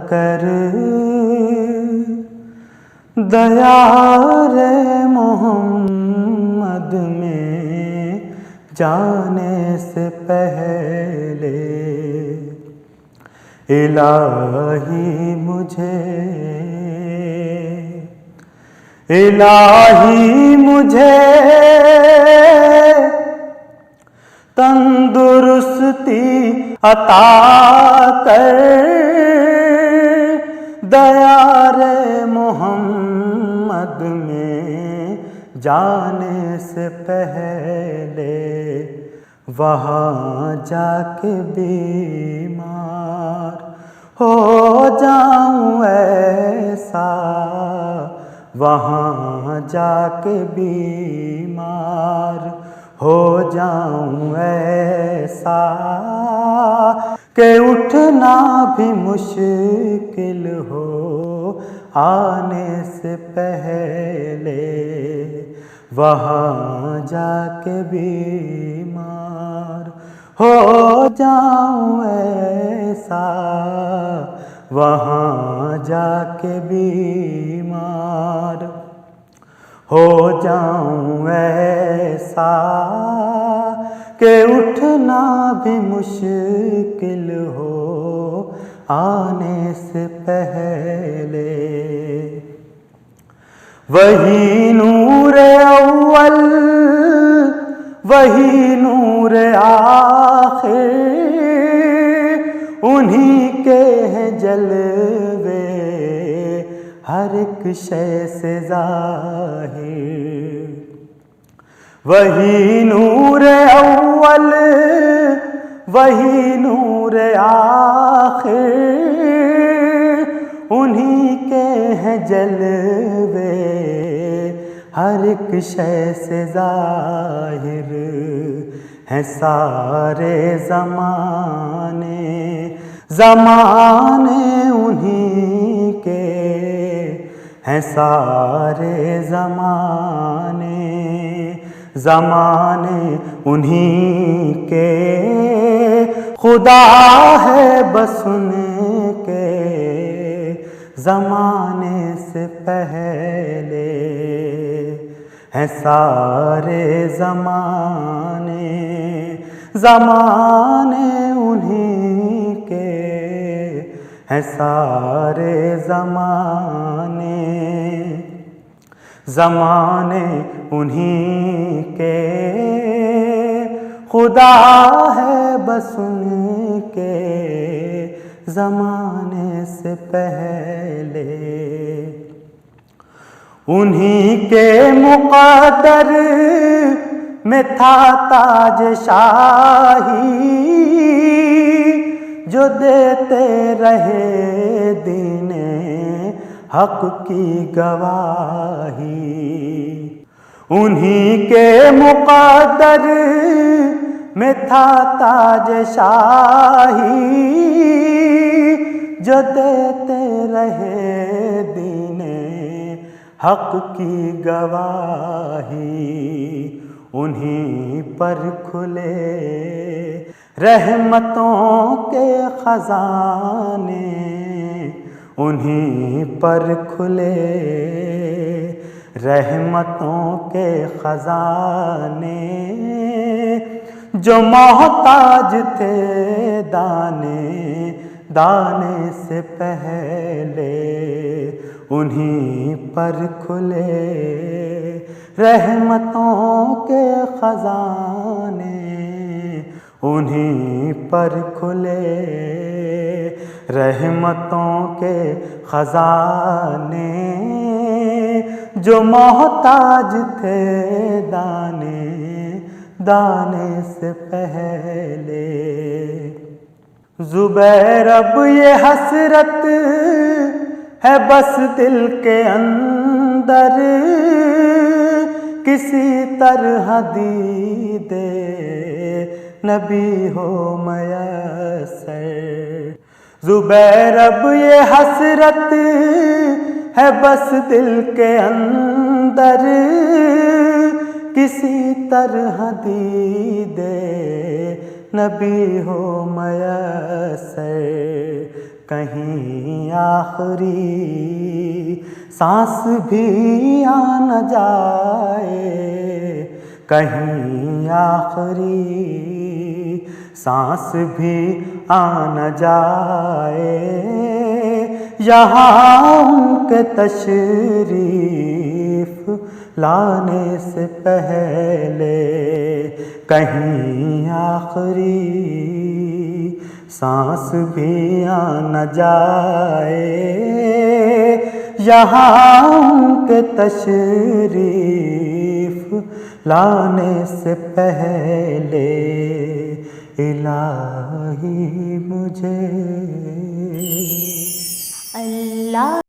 کر دیار محمد میں جانے سے پہلے الہی مجھے تندرستی عطا کر دیار محمد میں جانے سے پہلے وہاں جا کے بیمار ہو جاؤں ایسا، وہاں جا کے بیمار ہو جاؤں ایسا کہ اٹھنا بھی مشکل ہو آنے سے پہلے، وہاں جا کے بیمار ہو جاؤں ایسا، وہاں جا کے بیمار ہو جاؤں ایسا کہ اٹھنا بھی مشکل ہو آنے سے پہلے۔ وہی نور اول وہی نور آخر، انہی کے ہیں جلوے ہر ایک شے سے ظاہر۔ وہی نور اول وہی نور آخر، انہی کے ہیں جلوے ہر ایک شے سے ظاہر ہیں سارے زمانے انہی کے ہیں سارے زمانے انہی کے، خدا ہے بس ان کے زمانے سے پہلے، ہیں سارے زمانے انہی کے ہیں سارے زمانے انہی کے، خدا ہے بس ان کے زمانے سے پہلے۔ انہی کے مقدر میں تھا تاج شاہی، جو دیتے رہے دین حق کی گواہی۔ انہی کے مقدر میں تھا تاج شاہی، جو دیتے رہے دین حق کی گواہی۔ انہی پر کھلے رحمتوں کے خزانے، انہی پر کھلے رحمتوں کے خزانے، جو محتاج تھے دانے سے پہلے، انہی پر کھلے رحمتوں کے خزانے، انہی پر کھلے رحمتوں کے خزانے، جو محتاج تھے دانے سے پہلے۔ زبیر اب یہ حسرت ہے بس دل کے اندر، کسی طرح دید نبی ہو میسر۔ زبیر اب یہ حسرت ہے بس دل کے اندر، کسی طرح دید نبی ہو میسر کہیں آخری سانس بھی آ نہ جائے، کہیں آخری سانس بھی آ نہ جائے، یہاں ان کے تشریف لانے سے پہلے کہیں آخری سانس بھی آ نہ جائے، یہاں ان کے تشریف لانے سے پہلے الہی مجھے اللہ